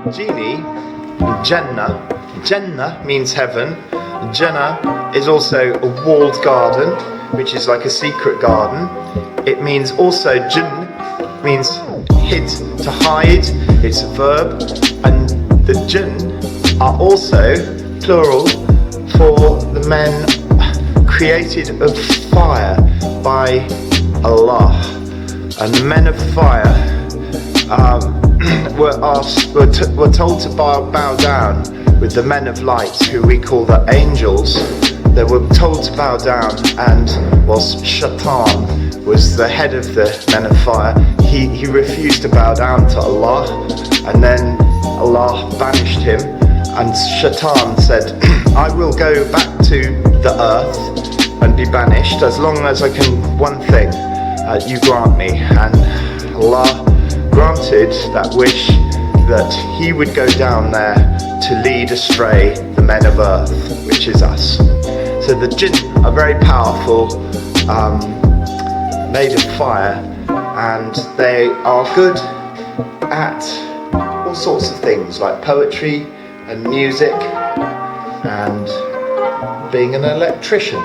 Genie, Jannah. Jannah means heaven. Jannah is also a walled garden, which is like a secret garden. It means also jinn, means hid, to hide. It's a verb. And the jinn are also plural for the men created of fire by Allah. And the men of fire were told to bow down with the men of light, who we call the angels. They were told to bow down, and whilst Shaitan was the head of the men of fire, he refused to bow down to Allah, and then Allah banished him, and Shaitan said, I will go back to the earth and be banished as long as I can one thing, you grant me. And Allah granted that wish, that he would go down there to lead astray the men of earth, which is us. So the jinn are very powerful, made of fire, and they are good at all sorts of things like poetry and music and being an electrician.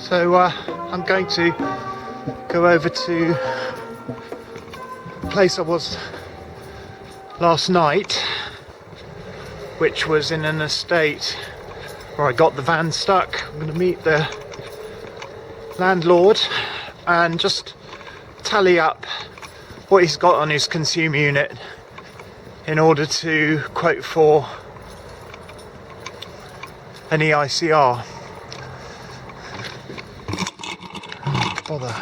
So I'm going to go over to the place I was last night, which was in an estate where I got the van stuck. I'm going to meet the landlord and just tally up what he's got on his consumer unit in order to quote for an EICR. Bother.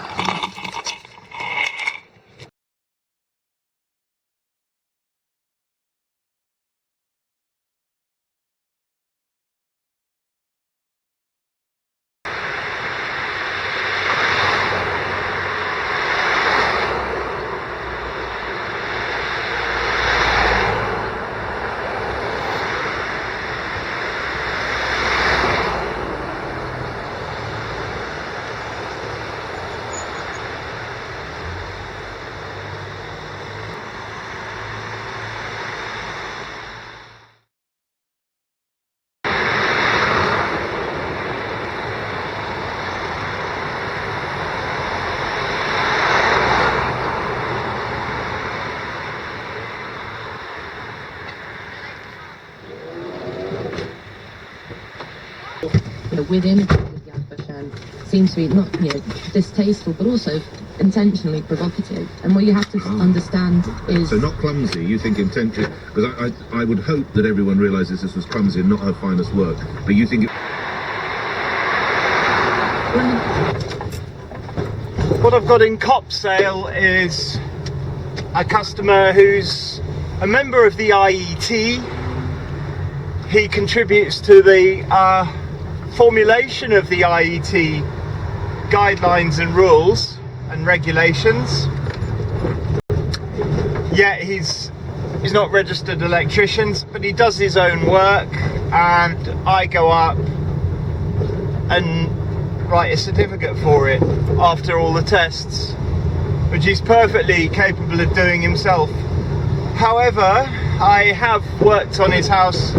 Within Yad Vashem seems to be not distasteful, but also intentionally provocative. And what you have to understand is... So not clumsy, you think intentionally, because I would hope that everyone realises this was clumsy and not her finest work, but you think... What I've got in cop sale is a customer who's a member of the IET. He contributes to the formulation of the IET guidelines and rules and regulations. Yet he's not registered electrician, but he does his own work, and I go up and write a certificate for it after all the tests, which he's perfectly capable of doing himself. However, I have worked on his house.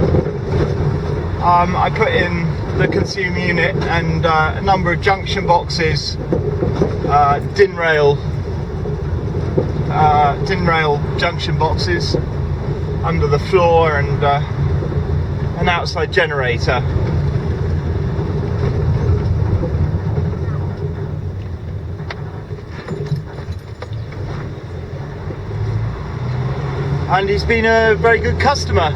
I put in the consumer unit and a number of junction boxes, DIN rail junction boxes under the floor, and an outside generator. And he's been a very good customer.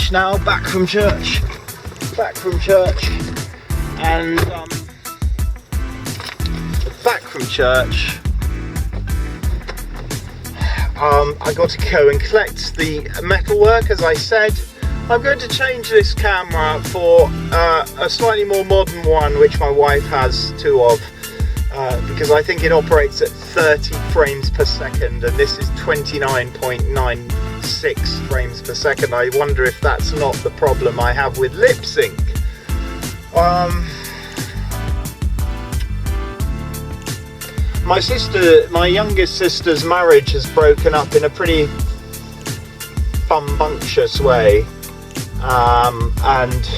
church now, back from church, and back from church. I got to go and collect the metalwork, as I said. I'm going to change this camera for a slightly more modern one, which my wife has two of, because I think it operates at 30 frames per second, and this is 29.96 frames per second. I wonder if that's not the problem I have with lip sync. My youngest sister's marriage has broken up in a pretty rambunctious way, and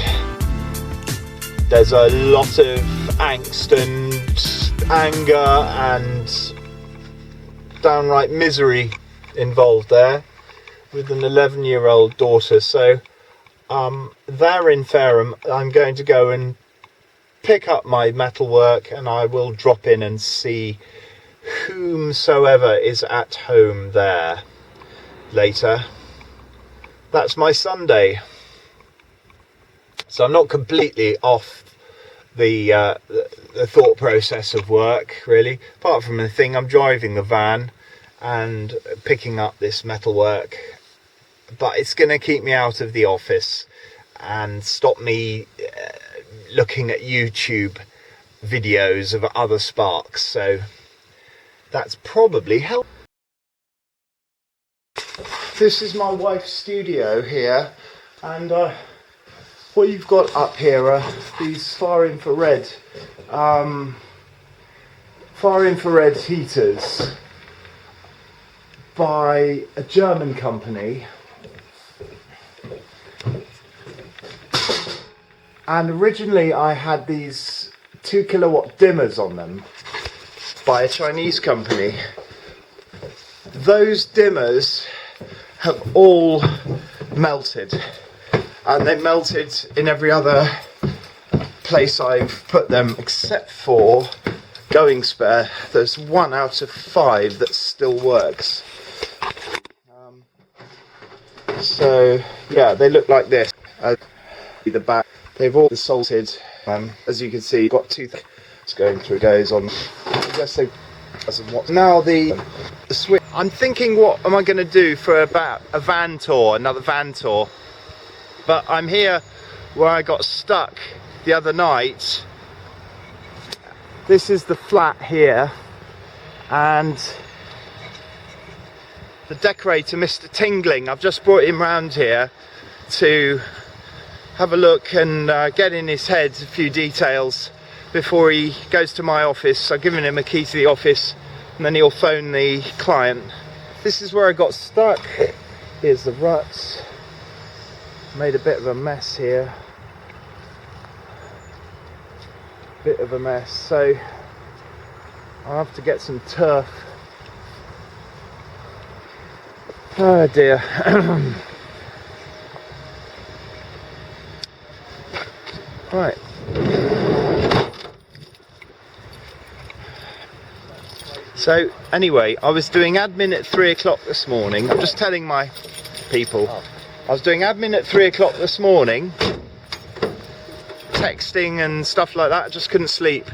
there's a lot of angst and anger and downright misery involved there with an 11-year-old daughter. So there in Fareham, I'm going to go and pick up my metalwork, and I will drop in and see whomsoever is at home there later. That's my Sunday, so I'm not completely off the thought process of work, really, apart from the thing I'm driving the van and picking up this metalwork, but it's going to keep me out of the office and stop me looking at YouTube videos of other sparks, so that's probably helpful. This is my wife's studio here, and what you've got up here are these far infrared heaters by a German company, and originally I had these 2 kilowatt dimmers on them by a Chinese company. Those dimmers have all melted, and they melted in every other place I've put them except for Going Spare. There's 1 out of 5 that still works. So yeah, they look like this. The back, they've all salted. As you can see, got 2 things going through. Goes on. I guess they. Now the switch. I'm thinking, what am I going to do for about a van tour, another van tour? But I'm here where I got stuck the other night. This is the flat here, and the decorator, Mr. Tingling, I've just brought him round here to have a look and get in his head a few details before he goes to my office. I've given him a key to the office, and then he'll phone the client. This is where I got stuck. Here's the ruts. Made a bit of a mess here. Bit of a mess. So I'll have to get some turf. Oh dear. Right. So anyway, I was doing admin at 3 o'clock this morning. I'm just telling my people. I was doing admin at 3 o'clock this morning, texting and stuff like that. I just couldn't sleep.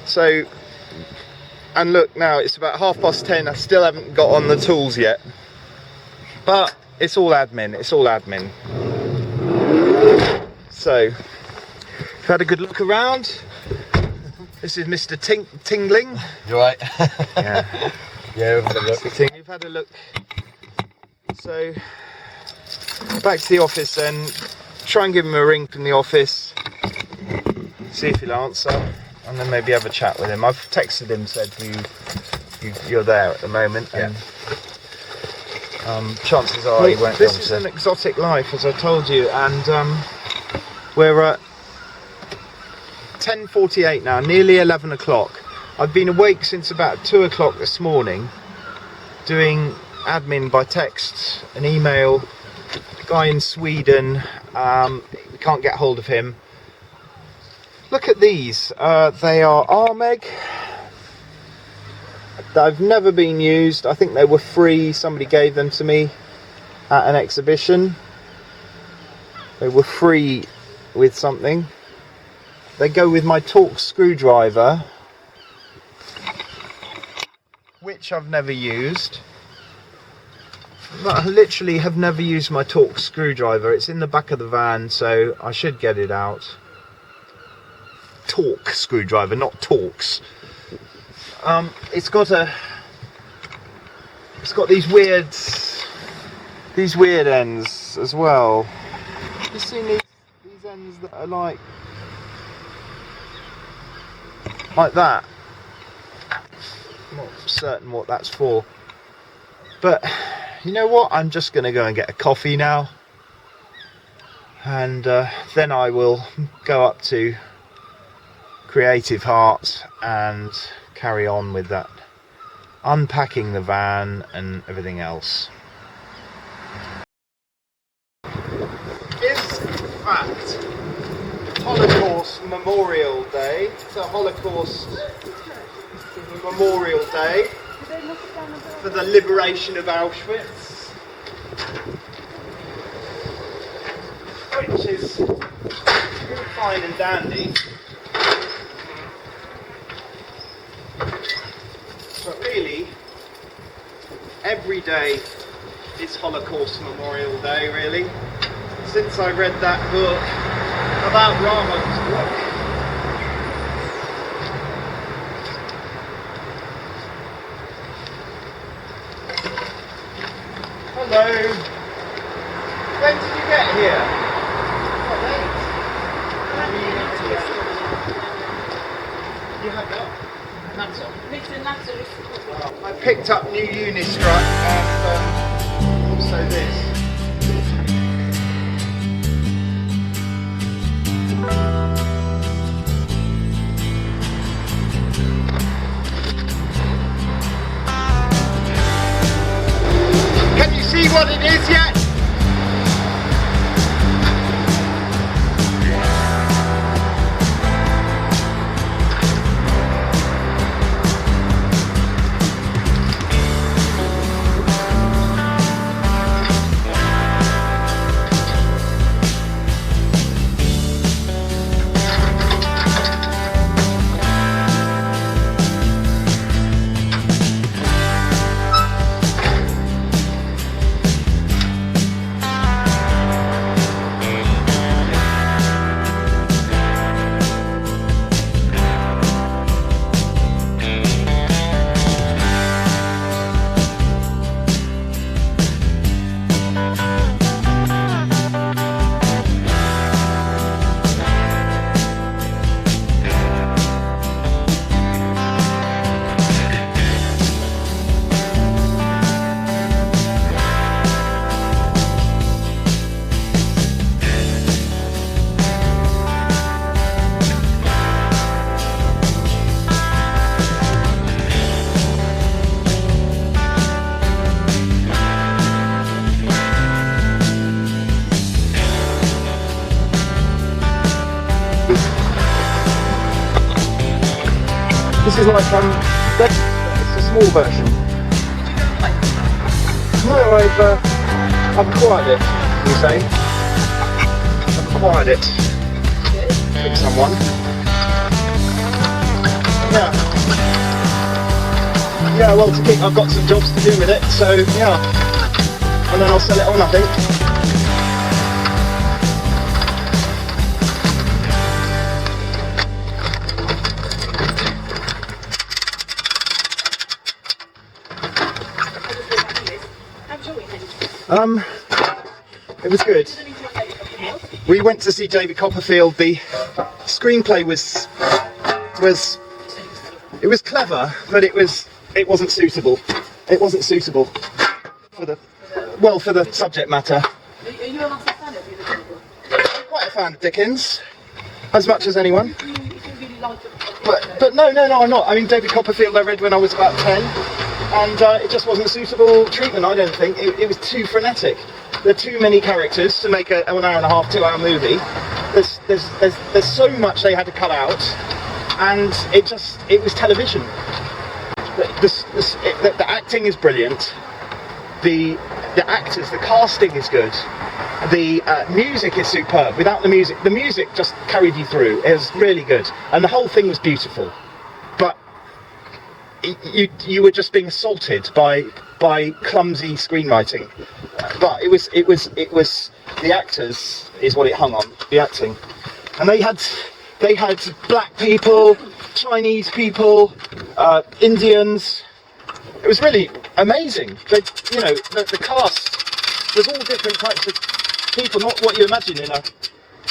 So, and look, now it's about 10:30. I still haven't got on the tools yet. But it's all admin. It's all admin. So, you've had a good look around. This is Mr. Tingling. You right? Yeah. Yeah, we've had a look. You've had a look. So, back to the office then. Try and give him a ring from the office. See if he'll answer, and then maybe have a chat with him. I've texted him, said you're there at the moment, and chances are he won't. This is an exotic life, as I told you, and we're at 10:48 now, nearly 11 o'clock. I've been awake since about 2 o'clock this morning, doing admin by text, an email. The guy in Sweden, we can't get hold of him. Look at these. They are Armeg. They've never been used. I think they were free. Somebody gave them to me at an exhibition. They were free with something. They go with my Torx screwdriver, which I've never used. I literally have never used my Torx screwdriver. It's in the back of the van, so I should get it out. Torx screwdriver, not Torx. It's got these weird ends as well. You've seen these ends that are like that. I'm not certain what that's for, but you know what, I'm just gonna go and get a coffee now, and then I will go up to Creative Heart and carry on with that, unpacking the van and everything else. Is in fact Holocaust Memorial Day. It's a Holocaust Memorial Day for the liberation of Auschwitz, which is fine and dandy, but really every day is Holocaust Memorial Day, really, since I read that book about Rahman's work. Hello. When did you get here? What late? You have that? I picked up new Unistrut and also this. Can you see what it is yet? This is like it's a small version. No, I've acquired it. You say? I've acquired it with someone. Yeah. Yeah. Well, I've got some jobs to do with it, so yeah. And then I'll sell it on, I think. It was good. We went to see David Copperfield. The screenplay was clever, but it wasn't suitable. It wasn't suitable for the subject matter. Are you a massive fan of David? I'm quite a fan of Dickens, as much as anyone. You really like it. But no, I'm not. I mean, David Copperfield I read when I was about 10, and it just wasn't suitable treatment, I don't think. It was too frenetic. There are too many characters to make an hour and a half, 2 hour movie. There's so much they had to cut out, and it was television. The acting is brilliant. The actors, the casting is good. The music is superb. Without the music just carried you through. It was really good, and the whole thing was beautiful. But you were just being assaulted by clumsy screenwriting. But it was the actors is what it hung on, the acting, and they had black people, Chinese people, Indians. It was really amazing. The cast was all different types of people, not what you imagine in a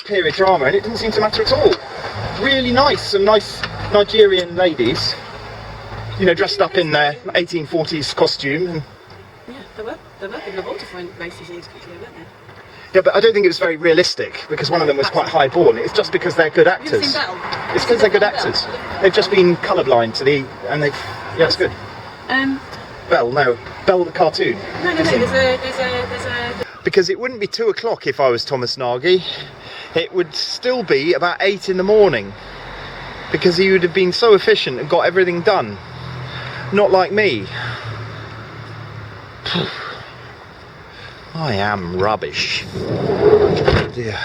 period drama, and it didn't seem to matter at all. Really nice, some nice Nigerian ladies, dressed up in their 1840s costume. And Yeah, there were people of all different races in this country, weren't there? yeah, but I don't think it was very realistic, because one of them was quite high born. It's just because they're good Have you actors. seen Belle? It's because they're good actors. They've just been colourblind to yeah, it's good. Belle the cartoon. No, there's a Because it wouldn't be 2 o'clock if I was Thomas Nagy. It would still be about 8 in the morning, because he would have been so efficient and got everything done. Not like me. I am rubbish. Oh dear.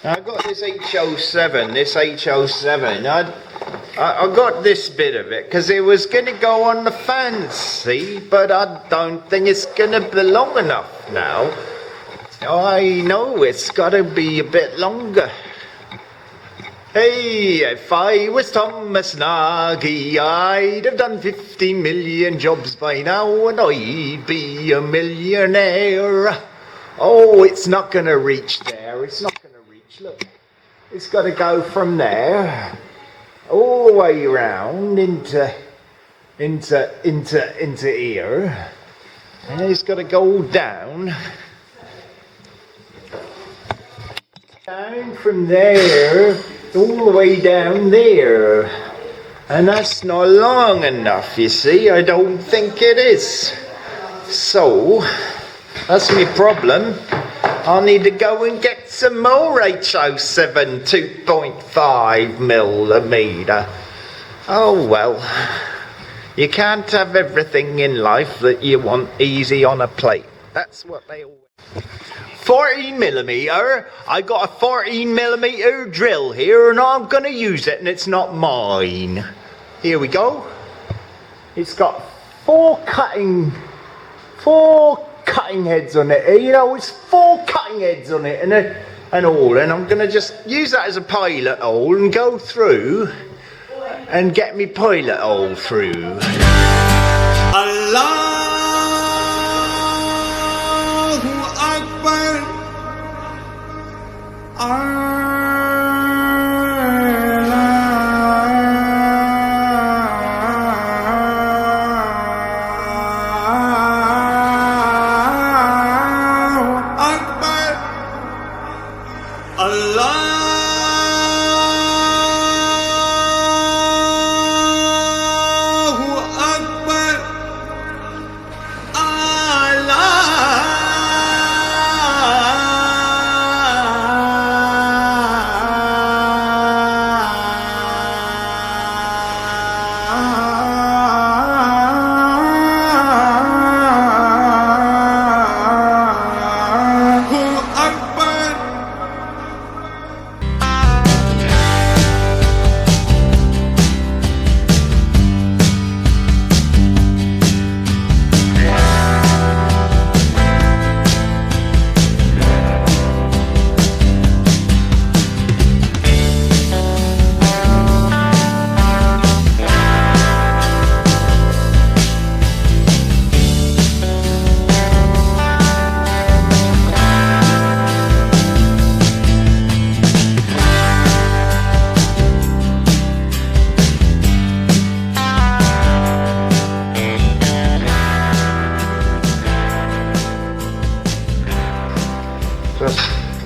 Now I've got this H07. I got this bit of it because it was going to go on the fancy, but I don't think it's going to be long enough now. I know it's got to be a bit longer. Hey, if I was Thomas Nagy, I'd have done 50 million jobs by now and I'd be a millionaire. Oh, it's not going to reach there. It's not going to reach. Look, it's got to go from there all the way around into here, and it's got to go down from there all the way down there, and that's not long enough, you see. I don't think it is. So that's my problem. I'll need to go and get some more HO7 2.5 millimeter. Oh well, you can't have everything in life that you want easy on a plate. That's what they always. 14 millimeter. I got a 14 millimeter drill here, and I'm gonna use it, and it's not mine. Here we go. It's got four cutting heads on it. It's 4 cutting heads on it, and all. And I'm gonna just use that as a pilot hole and go through and get me pilot hole through. Allahu Akbar.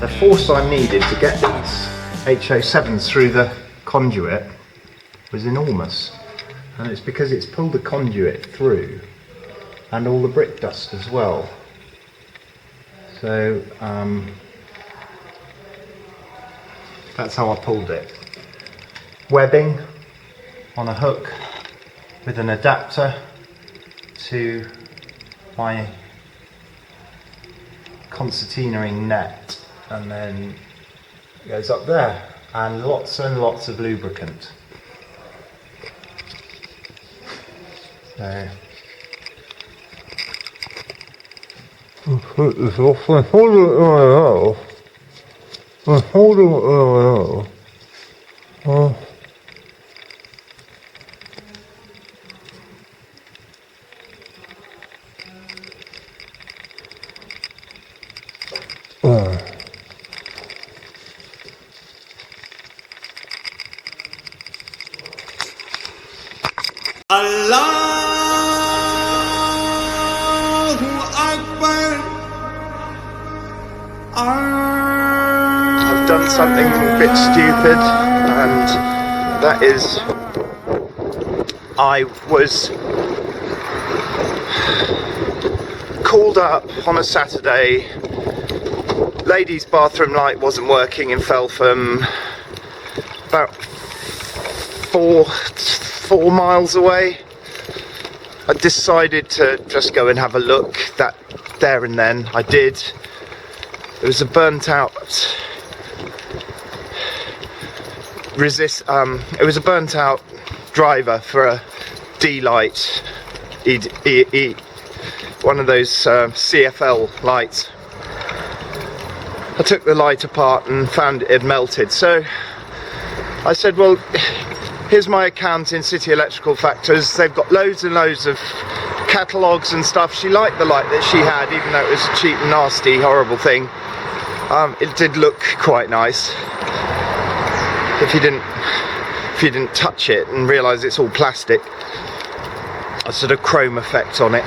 The force I needed to get these HO7s through the conduit was enormous, and it's because it's pulled the conduit through and all the brick dust as well. So that's how I pulled it. Webbing on a hook with an adapter to my concertinaing net, and then it goes up there, and lots of lubricant. So I've done something a bit stupid, and that is I was called up on a Saturday. Ladies' bathroom light wasn't working in Feltham, about four miles away. I decided to just go and have a look there and then. I did. It was a burnt out it was a burnt out driver for a D-light, one of those CFL lights. I took the light apart and found it had melted, so I said, well, here's my account in City Electrical Factors. They've got loads and loads of catalogues and stuff. She liked the light that she had, even though it was a cheap, nasty, horrible thing. It did look quite nice if you didn't touch it and realise it's all plastic. A sort of chrome effect on it.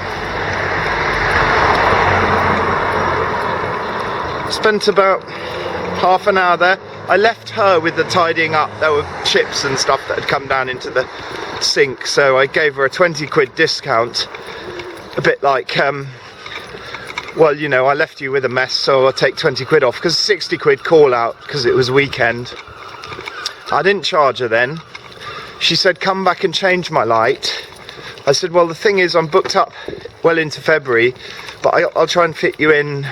Spent about half an hour there. I left her with the tidying up. There were chips and stuff that had come down into the sink, so I gave her a 20 quid discount. A bit like, well, you know, I left you with a mess, so I'll take 20 quid off, because 60 quid call out because it was weekend. I didn't charge her then. She said, come back and change my light. I said, well, the thing is, I'm booked up well into February, but I'll try and fit you in,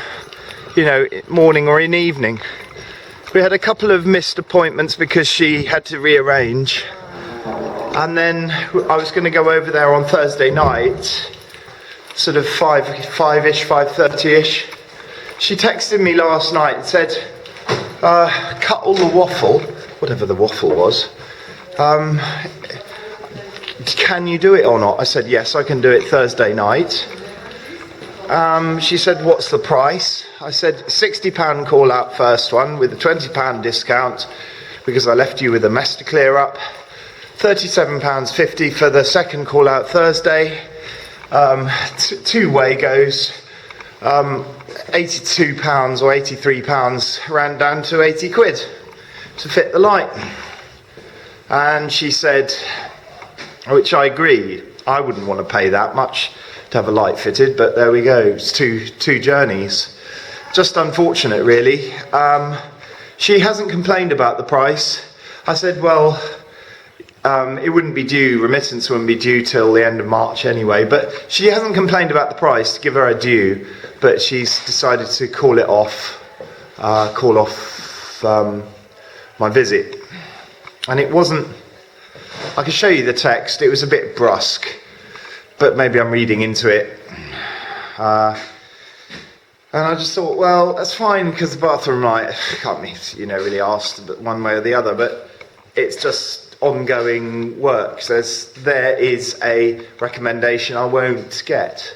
you know, morning or in evening. We had a couple of missed appointments because she had to rearrange, and then I was going to go over there on Thursday night, sort of 5-ish, 5:30ish. She texted me last night and said, cut all the waffle, whatever the waffle was, can you do it or not? I said, yes, I can do it Thursday night. She said, what's the price? I said, £60 call out first one with a £20 discount because I left you with a mess to clear up. £37.50 for the second call out Thursday. Two-way goes. £82 or £83 ran down to 80 quid to fit the light. And she said, which I agree, I wouldn't want to pay that much to have a light fitted, but there we go, it's two journeys. Just unfortunate, really. She hasn't complained about the price. I said, well, it wouldn't be due, remittance wouldn't be due till the end of March anyway, but she hasn't complained about the price, to give her a due, but she's decided to call off my visit. And it wasn't, I can show you the text, it was a bit brusque, but maybe I'm reading into it. And I just thought, well, that's fine, because the bathroom light, can't be, you know, really asked one way or the other, but it's just ongoing work. So there is a recommendation I won't get.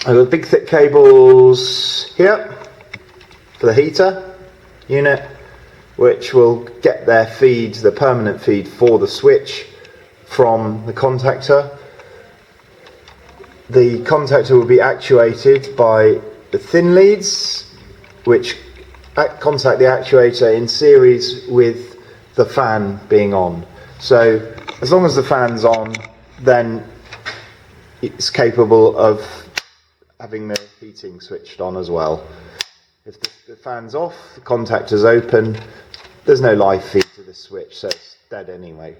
I've got big thick cables here for the heater unit, which will get their feed, the permanent feed for the switch from the contactor. The contactor will be actuated by the thin leads, which contact the actuator in series with the fan being on. So as long as the fan's on, then it's capable of having the heating switched on as well. If the fan's off, the contactor's open, there's no live feed to the switch, so it's dead anyway.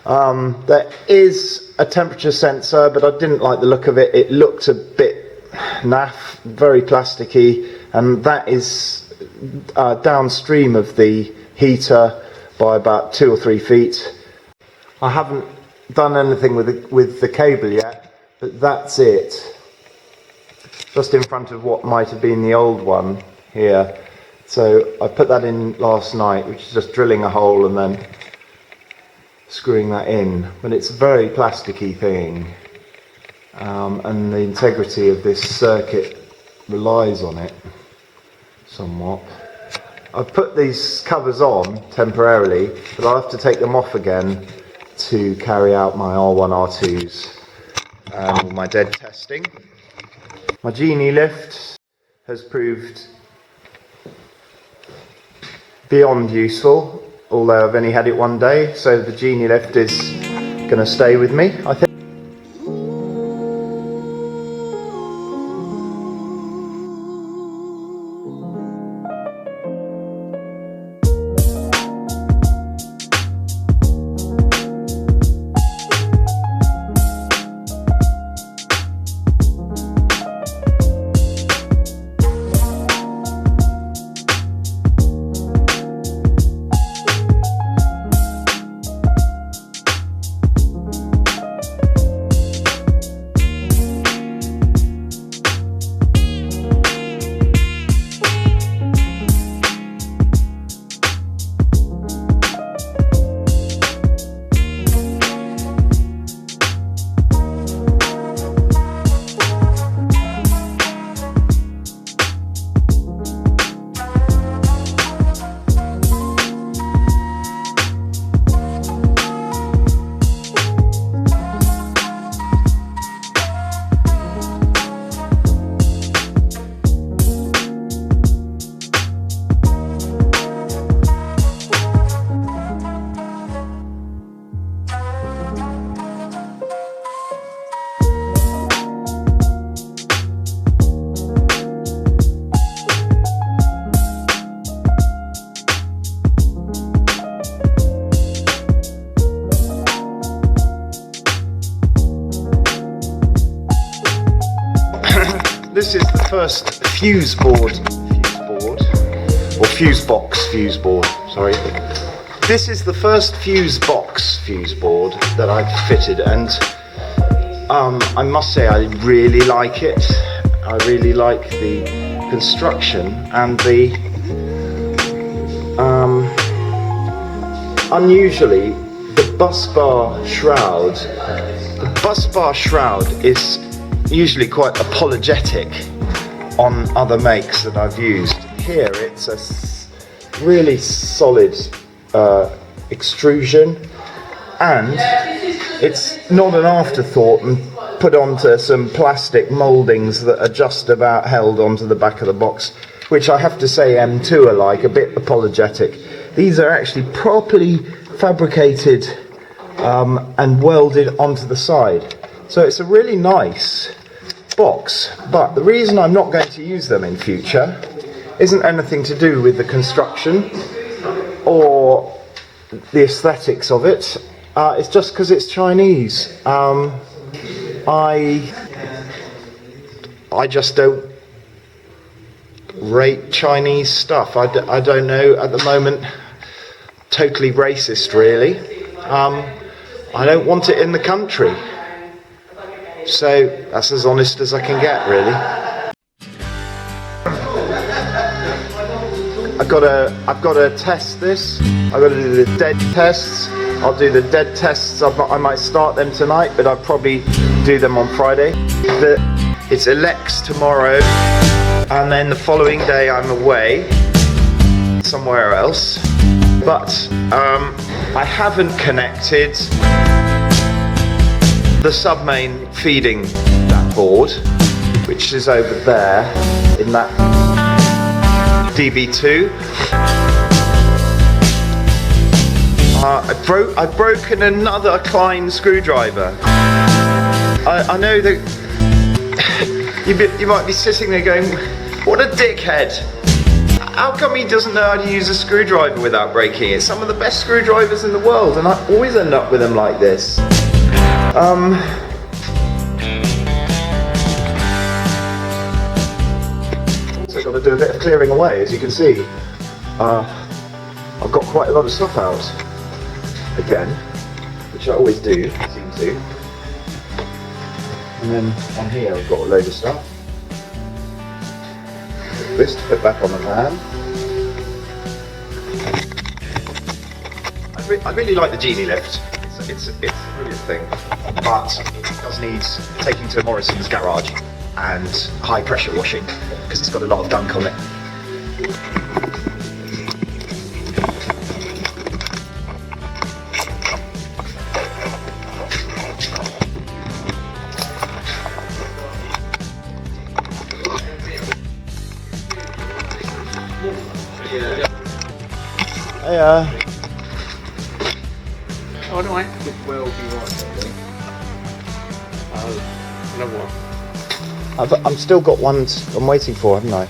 There is a temperature sensor, but I didn't like the look of it. It looked a bit naff, very plasticky, and that is downstream of the heater by about 2 or 3 feet. I haven't done anything with the cable yet, but that's it. Just in front of what might have been the old one here. So I put that in last night, which is just drilling a hole and then screwing that in. But it's a very plasticky thing, and the integrity of this circuit relies on it somewhat. I've put these covers on temporarily, but I'll have to take them off again to carry out my R1, R2s and my dead testing. My Genie Lift has proved beyond useful, although I've only had it one day, so the Genie Lift is going to stay with me, I think. This is the first fuse board, sorry. This is the first fuse board that I've fitted, and I must say I really like it. I really like the construction and the unusually the bus bar shroud. The bus bar shroud is usually quite apologetic on other makes that I've used. Here it's a really solid extrusion, and it's not an afterthought and put onto some plastic mouldings that are just about held onto the back of the box, which I have to say M2 are like, a bit apologetic. These are actually properly fabricated and welded onto the side. So it's a really nice box, but the reason I'm not going to use them in future isn't anything to do with the construction or the aesthetics of it. It's just because it's Chinese. I just don't rate Chinese stuff. I don't know at the moment. Totally racist, really. I don't want it in the country. So that's as honest as I can get, really. I've got to test this. I've got to do the dead tests. I'll do the dead tests. I might start them tonight, but I'll probably do them on Friday. It's Elex tomorrow, and then the following day I'm away somewhere else. But I haven't connected the sub-main feeding that board, which is over there in that DB2. I've broken another Klein screwdriver. I know that you might be sitting there going, what a dickhead. How come he doesn't know how to use a screwdriver without breaking it? Some of the best screwdrivers in the world, and I always end up with them like this. So I've got to do a bit of clearing away, as you can see. I've got quite a lot of stuff out again, which I always do, seem to. And then on here I've got a load of stuff. This to put back on the van. I really like the Genie Lift. It's a brilliant thing, but it does need taking to Morrison's garage and high pressure washing because it's got a lot of gunk on it. Hey, Oh, do I? Could well be right, I think. Oh, another one. I'm still got one I'm waiting for, haven't I?